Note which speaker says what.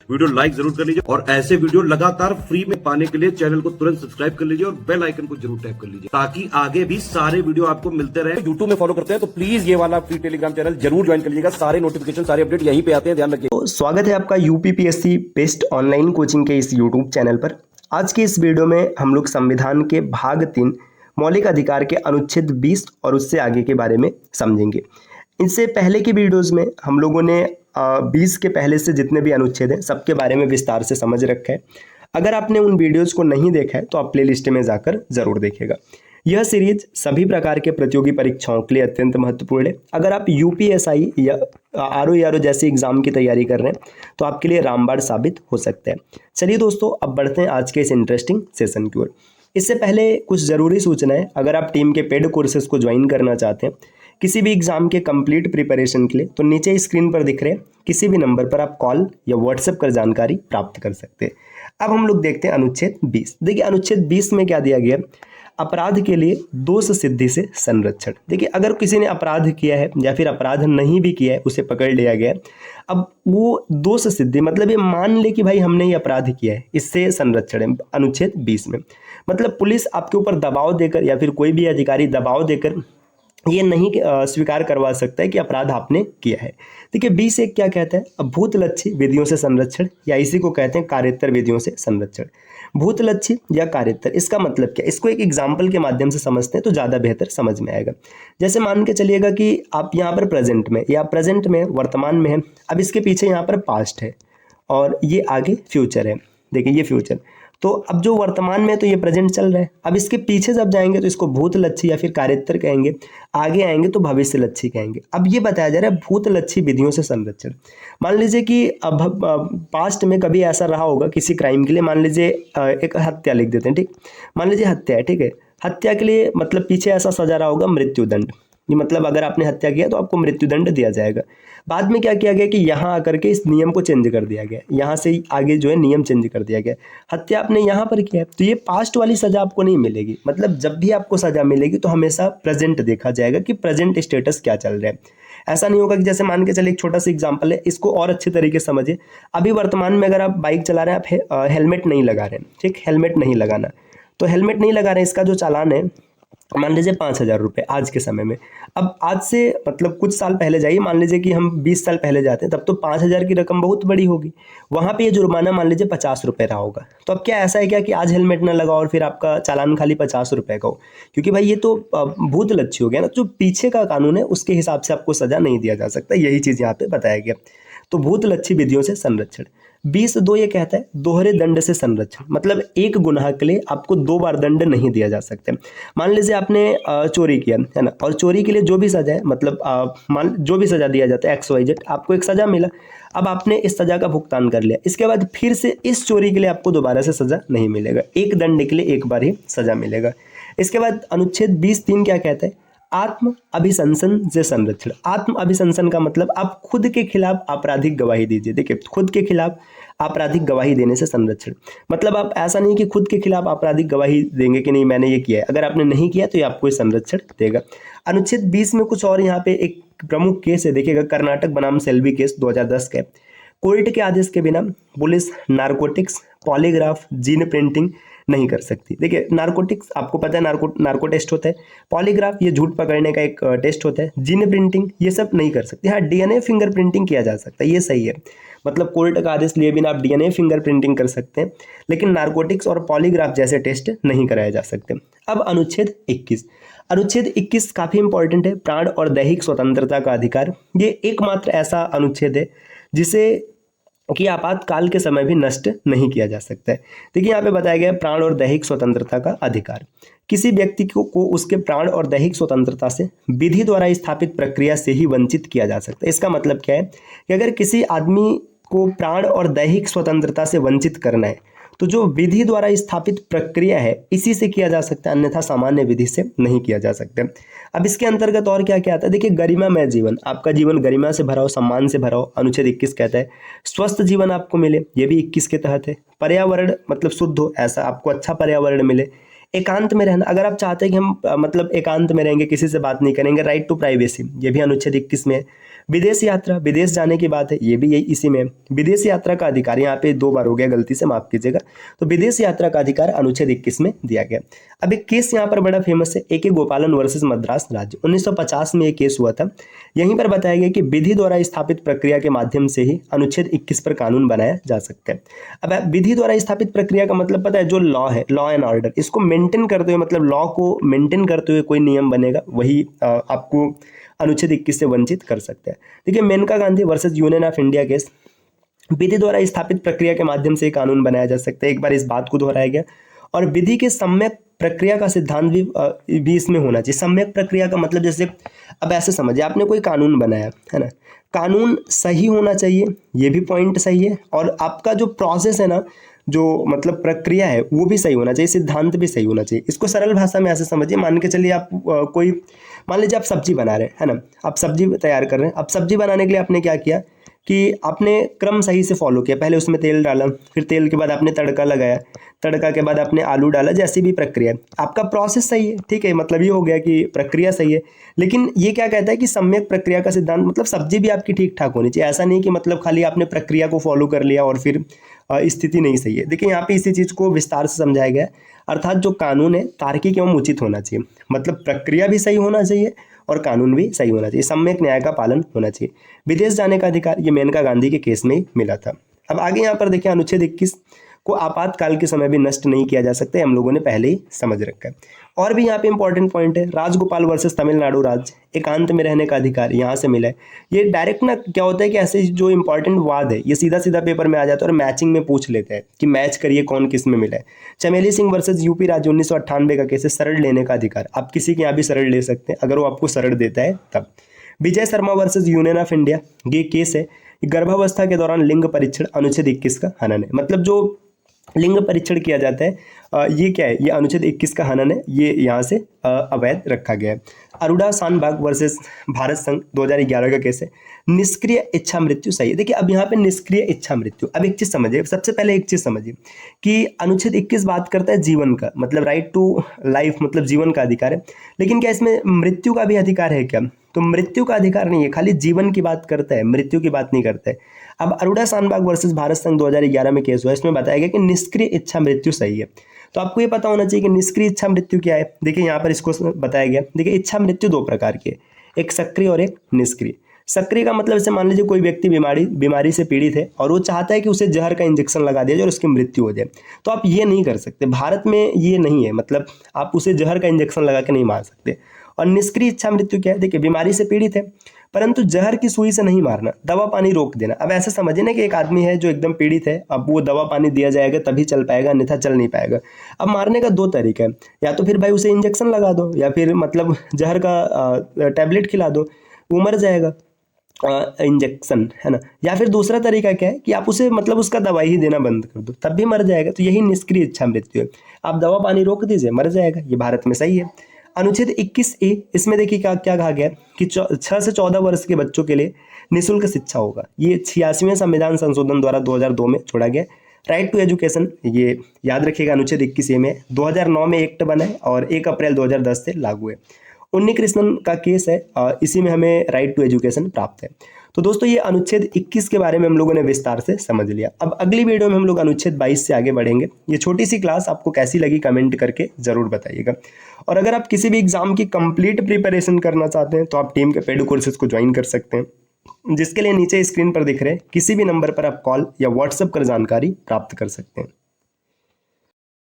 Speaker 1: Video like जरूर कर लीजिए और ऐसे वीडियो लगातार फ्री में पाने के लिए चैनल को तुरंत सब्सक्राइब कर लीजिए और बेल आइकन को जरूर टैप कर लीजिए ताकि आगे भी सारे वीडियो आपको मिलते रहे। यूट्यूब में फॉलो करते हैं तो प्लीज ये वाला फ्री टेलीग्राम चैनल जरूर ज्वाइन कर लीजिएगा। सारे नोटिफिकेशन सारे अपडेट यहीं पे आते हैं, ध्यान रखिए।
Speaker 2: तो स्वागत है आपका यूपीपीएससी बेस्ट ऑनलाइन कोचिंग के इस यूट्यूब चैनल पर। आज की इस वीडियो में हम लोग संविधान के भाग 3 मौलिक अधिकार के अनुच्छेद 20 और उससे आगे के बारे में समझेंगे। इससे पहले की वीडियोस में हम लोगों ने 20 के पहले से जितने भी अनुच्छेद हैं सबके बारे में विस्तार से समझ रखा है। अगर आपने उन वीडियोस को नहीं देखा है तो आप प्लेलिस्ट में जाकर जरूर देखिएगा। यह सीरीज सभी प्रकार के प्रतियोगी परीक्षाओं के लिए अत्यंत महत्वपूर्ण है। अगर आप यूपीएसआई या आरओ जैसे एग्जाम की तैयारी कर रहे हैं तो आपके लिए रामबाण साबित हो सकता है। चलिए दोस्तों, अब बढ़ते हैं आज के इस इंटरेस्टिंग सेशन की ओर। इससे पहले कुछ ज़रूरी सूचनाएं। अगर आप टीम के पेड कोर्सेज को ज्वाइन करना चाहते हैं किसी भी एग्जाम के कंप्लीट प्रिपरेशन के लिए, तो नीचे स्क्रीन पर दिख रहे किसी भी नंबर पर आप कॉल या व्हाट्सएप कर जानकारी प्राप्त कर सकते हैं। अब हम लोग देखते हैं अनुच्छेद 20। देखिए अनुच्छेद 20 में क्या दिया गया, अपराध के लिए दोष सिद्धि से संरक्षण। देखिए अगर किसी ने अपराध किया है या फिर अपराध नहीं भी किया है, उसे पकड़ लिया गया है, अब वो दोष सिद्धि मतलब ये मान ले कि भाई हमने ये अपराध किया है, इससे संरक्षण है अनुच्छेद 20 में। मतलब पुलिस आपके ऊपर दबाव देकर या फिर कोई भी अधिकारी दबाव देकर ये नहीं स्वीकार करवा सकता है कि अपराध आपने किया है। देखिए 20 एक क्या कहता है, भूतलक्षी विधियों से संरक्षण, या इसी को कहते हैं कार्यत्तर विधियों से संरक्षण। भूतलक्षी या कार्यत्तर, इसका मतलब क्या, इसको एक एग्जाम्पल के माध्यम से समझते हैं तो ज़्यादा बेहतर समझ में आएगा। जैसे मान के चलिएगा कि आप यहाँ पर प्रेजेंट में या प्रेजेंट में वर्तमान में है, अब इसके पीछे यहाँ पर पास्ट है और ये आगे फ्यूचर है। देखिए ये फ्यूचर, तो अब जो वर्तमान में तो ये प्रेजेंट चल रहा है, अब इसके पीछे जब जाएंगे तो इसको भूतलक्षी या फिर कार्यत्तर कहेंगे, आगे आएंगे तो भविष्यलक्षी कहेंगे। अब ये बताया जा रहा है भूतलक्षी विधियों से संरक्षण। मान लीजिए कि अब पास्ट में कभी ऐसा रहा होगा किसी क्राइम के लिए, मान लीजिए एक हत्या लिख देते हैं, ठीक, मान लीजिए हत्या है, ठीक है, हत्या के लिए मतलब पीछे ऐसा सजा रहा होगा मृत्युदंड। ये मतलब अगर आपने हत्या किया तो आपको मृत्युदंड दिया जाएगा। बाद में क्या किया गया कि यहाँ आकर के इस नियम को चेंज कर दिया गया, यहाँ से आगे जो है नियम चेंज कर दिया गया। हत्या आपने यहाँ पर किया है तो ये पास्ट वाली सजा आपको नहीं मिलेगी। मतलब जब भी आपको सजा मिलेगी तो हमेशा प्रेजेंट देखा जाएगा कि प्रेजेंट स्टेटस क्या चल रहा है। ऐसा नहीं होगा कि जैसे मान के चलिए एक छोटा सा एग्जाम्पल है, इसको और अच्छे तरीके से समझिए। अभी वर्तमान में अगर आप बाइक चला रहे हैं, आप हेलमेट नहीं लगा रहे हैं, ठीक, हेलमेट नहीं लगाना, तो हेलमेट नहीं लगा रहे हैं, इसका जो चालान है मान लीजिए 5,000 रुपये आज के समय में। अब आज से मतलब कुछ साल पहले जाइए, मान लीजिए कि हम 20 साल पहले जाते हैं, तब तो 5,000 की रकम बहुत बड़ी होगी। वहाँ पे ये जुर्माना मान लीजिए 50 रुपये रहा होगा। तो अब क्या ऐसा है क्या कि आज हेलमेट ना लगाओ और फिर आपका चालान खाली 50 रुपये का हो, क्योंकि भाई ये तो भूतलक्षी हो गया ना। जो पीछे का कानून है उसके हिसाब से आपको सजा नहीं दिया जा सकता, यही चीज़ यहाँ पे बताया गया। तो भूतलक्षी विधियों से संरक्षण। 20(2) ये कहता है दोहरे दंड से संरक्षण, मतलब एक गुनाह के लिए आपको 2 बार दंड नहीं दिया जा सकता। मान लीजिए आपने चोरी किया है ना, और चोरी के लिए जो भी सजा है, मतलब मान जो भी सजा दिया जाता है XYZ, आपको एक सजा मिला, अब आपने इस सजा का भुगतान कर लिया, इसके बाद फिर से इस चोरी के लिए आपको दोबारा से सजा नहीं मिलेगा, एक दंड के लिए एक बार ही सजा मिलेगा। इसके बाद अनुच्छेद 20(3) क्या कहता है, आत्म अभिशंसन से संरक्षण। आत्म अभिशंसन का मतलब आप खुद के खिलाफ आपराधिक गवाही दीजिए। देखिए खुद के खिलाफ आपराधिक गवाही देने से संरक्षण, मतलब आप ऐसा नहीं कि खुद के खिलाफ आपराधिक गवाही देंगे कि नहीं मैंने ये किया है, अगर आपने नहीं किया तो ये आपको संरक्षण देगा। अनुच्छेद 20 में कुछ और यहाँ पे एक प्रमुख केस है, देखिएगा कर्नाटक बनाम सेल्वी केस 2010 का। कोर्ट के आदेश के बिना police narcotics, polygraph, gene printing नहीं कर सकती। देखिए नारकोटिक्स आपको पता है, नार्को टेस्ट होता है, पॉलीग्राफ ये झूठ पकड़ने का एक टेस्ट होता है, जीन प्रिंटिंग ये सब नहीं कर सकती। हाँ DNA फिंगर प्रिंटिंग किया जा सकता है, ये सही है, मतलब कोर्ट का आदेश लिए बिना आप DNA फिंगर प्रिंटिंग कर सकते हैं, लेकिन नारकोटिक्स और पॉलीग्राफ जैसे टेस्ट नहीं कराए जा सकते। अब अनुच्छेद 21। अनुच्छेद 21 काफ़ी इंपॉर्टेंट है, प्राण और दैहिक स्वतंत्रता का अधिकार। ये एकमात्र ऐसा अनुच्छेद है जिसे कि आपातकाल के समय भी नष्ट नहीं किया जा सकता है। देखिए यहाँ पे बताया गया प्राण और दैहिक स्वतंत्रता का अधिकार। किसी व्यक्ति को उसके प्राण और दैहिक स्वतंत्रता से विधि द्वारा स्थापित प्रक्रिया से ही वंचित किया जा सकता है। इसका मतलब क्या है कि अगर किसी आदमी को प्राण और दैहिक स्वतंत्रता से वंचित करना है तो जो विधि द्वारा स्थापित प्रक्रिया है इसी से किया जा सकता है, अन्यथा सामान्य विधि से नहीं किया जा सकता। अब इसके अंतर्गत और क्या क्या आता है, देखिए गरिमामय जीवन, आपका जीवन गरिमा से भरा हो, सम्मान से भरा हो, अनुच्छेद 21 कहता है। स्वस्थ जीवन आपको मिले, ये भी 21 के तहत है। पर्यावरण मतलब शुद्ध हो, ऐसा आपको अच्छा पर्यावरण मिले। एकांत में रहना, अगर आप चाहते हैं कि हम मतलब एकांत में रहेंगे, किसी से बात नहीं करेंगे, राइट टू प्राइवेसी, ये भी अनुच्छेद 21 में है। विदेश यात्रा, विदेश जाने की बात है, ये भी यही इसी में है। विदेश यात्रा का अधिकार यहाँ पे 2 बार हो गया, गलती से माफ कीजिएगा। तो विदेश यात्रा का अधिकार अनुच्छेद 21 में दिया गया। अब एक केस यहाँ पर बड़ा फेमस है, AK गोपालन वर्सेस मद्रास राज्य। 1950 में ये केस हुआ था। यहीं पर बताया गया कि विधि द्वारा स्थापित प्रक्रिया के माध्यम से ही अनुच्छेद 21 पर कानून बनाया जा सकता है। अब विधि द्वारा स्थापित प्रक्रिया का मतलब पता है, जो लॉ है, लॉ एंड ऑर्डर, इसको मेंटेन करते हुए, मतलब लॉ को मेंटेन करते हुए कोई नियम बनेगा, वही आपको अनुच्छेद 21 से वंचित कर सकता है। देखिए, Maneka Gandhi versus Union of India case, विधि द्वारा स्थापित प्रक्रिया के माध्यम से कानून बनाया जा सकता है, एक बार इस बात को दोहराया गया। और विधि के सम्यक प्रक्रिया का सिद्धांत भी इसमें होना चाहिए। सम्यक प्रक्रिया का मतलब, जैसे अब ऐसे समझिए, आपने कोई कानून बनाया है ना, कानून सही होना चाहिए, ये भी पॉइंट सही है, और आपका जो प्रोसेस है ना, जो मतलब प्रक्रिया है, वो भी सही होना चाहिए, सिद्धांत भी सही होना चाहिए। इसको सरल भाषा में ऐसे समझिए, मान के चलिए आप मान लीजिए आप सब्जी बना रहे हैं, है ना, आप सब्जी तैयार कर रहे हैं। अब सब्जी बनाने के लिए आपने क्या किया कि आपने क्रम सही से फॉलो किया। पहले उसमें तेल डाला, फिर तेल के बाद आपने तड़का लगाया, तड़का के बाद आपने आलू डाला, जैसी भी प्रक्रिया है, आपका प्रोसेस सही है, ठीक है, मतलब ये हो गया कि प्रक्रिया सही है। लेकिन ये क्या कहता है कि सम्यक प्रक्रिया का सिद्धांत, मतलब सब्जी भी आपकी ठीक ठाक होनी चाहिए। ऐसा नहीं कि मतलब खाली आपने प्रक्रिया को फॉलो कर लिया और फिर स्थिति नहीं सही है। देखिए, यहाँ पे इसी चीज़ को विस्तार से समझाया गया है। अर्थात जो कानून है तार्किक एवं उचित होना चाहिए, मतलब प्रक्रिया भी सही होना चाहिए और कानून भी सही होना चाहिए, सम्यक न्याय का पालन होना चाहिए। विदेश जाने का अधिकार, ये मेनका गांधी के केस में ही मिला था। अब आगे यहाँ पर देखिए, अनुच्छेद 21 को आपातकाल के समय भी नष्ट नहीं किया जा सकता, हम लोगों ने पहले ही समझ रखा है। और भी यहाँ पे इंपॉर्टेंट पॉइंट है, राजगोपाल वर्सेस तमिलनाडु राज्य, एकांत में रहने का अधिकार यहाँ से मिला है। ये डायरेक्ट ना क्या होता है कि ऐसे जो इंपॉर्टेंट वाद है, ये सीधा सीधा पेपर में आ जाता है और मैचिंग में पूछ लेते हैं कि मैच करिए कौन किस में मिला है। चमेली सिंह वर्सेस यूपी राज्य, 1998 का केस है, शरण लेने का अधिकार, आप किसी के यहाँ भी शरण ले सकते हैं अगर वो आपको शरण देता है तब। Vijay Sharma versus Union of India, ये केस है, गर्भावस्था के दौरान लिंग परीक्षण, अनुच्छेद 21 का हनन है। मतलब जो लिंग परीक्षण किया जाता है, ये क्या है, ये अनुच्छेद 21 का हनन है, ये यहाँ से अवैध रखा गया है। अरोड़ा शानबाग वर्सेस भारत संघ, 2011 का केस है, निष्क्रिय इच्छा मृत्यु सही है। देखिए, अब यहाँ पे निष्क्रिय इच्छा मृत्यु, अब एक चीज़ समझिए, सबसे पहले एक चीज़ समझिए कि अनुच्छेद 21 बात करता है जीवन का, मतलब राइट टू लाइफ, मतलब जीवन का अधिकार है। लेकिन क्या इसमें मृत्यु का भी अधिकार है क्या? तो मृत्यु का अधिकार नहीं है, खाली जीवन की बात करता है, मृत्यु की बात नहीं करता है। अब अरोड़ा शानबाग वर्सेस भारत संघ 2011 में केस हुआ, इसमें बताया गया कि निष्क्रिय इच्छा मृत्यु सही है। तो आपको ये पता होना चाहिए कि निष्क्रिय इच्छा मृत्यु क्या है। देखिए, यहाँ पर इसको बताया गया। देखिए, इच्छा मृत्यु 2 प्रकार की है, एक सक्रिय और एक निष्क्रिय। सक्रिय का मतलब, जैसे मान लीजिए कोई व्यक्ति बीमारी से पीड़ित है और वो चाहता है कि उसे जहर का इंजेक्शन लगा दिया जाए और उसकी मृत्यु हो जाए, तो आप ये नहीं कर सकते, भारत में ये नहीं है, मतलब आप उसे जहर का इंजेक्शन लगा के नहीं मार सकते। और निष्क्रिय इच्छा मृत्यु क्या है? देखिए, बीमारी से पीड़ित है परंतु जहर की सुई से नहीं मारना, दवा पानी रोक देना। अब ऐसे समझिए ना कि एक आदमी है जो एकदम पीड़ित है, अब वो दवा पानी दिया जाएगा तभी चल पाएगा, अन्यथा चल नहीं पाएगा। अब मारने का 2 तरीका है, या तो फिर भाई उसे इंजेक्शन लगा दो, या फिर मतलब जहर का टैबलेट खिला दो, वो मर जाएगा, इंजेक्शन, है ना। या फिर दूसरा तरीका क्या है कि आप उसे मतलब उसका दवाई ही देना बंद कर दो, तब भी मर जाएगा। तो यही निष्क्रिय इच्छा मृत्यु है, आप दवा पानी रोक दीजिए, मर जाएगा। ये भारत में सही है। अनुच्छेद 21A, इसमें देखिए क्या क्या कहा गया कि 6 से 14 वर्ष के बच्चों के लिए निःशुल्क शिक्षा होगा। ये 86वें संविधान संशोधन द्वारा 2002 में छोड़ा गया। राइट टू एजुकेशन, ये याद रखिएगा, अनुच्छेद 21A में 2009 में एक्ट बना है और 1 अप्रैल 2010 से लागू है। उन्नी कृष्णन का केस है, इसी में हमें राइट टू एजुकेशन प्राप्त है। तो दोस्तों, ये अनुच्छेद 21 के बारे में हम लोगों ने विस्तार से समझ लिया। अब अगली वीडियो में हम लोग अनुच्छेद 22 से आगे बढ़ेंगे। ये छोटी सी क्लास आपको कैसी लगी कमेंट करके ज़रूर बताइएगा। और अगर आप किसी भी एग्जाम की कंप्लीट प्रिपरेशन करना चाहते हैं तो आप टीम के पेड कोर्सेज को ज्वाइन कर सकते हैं, जिसके लिए नीचे स्क्रीन पर दिख रहे किसी भी नंबर पर आप कॉल या व्हाट्सएप कर जानकारी प्राप्त कर सकते हैं।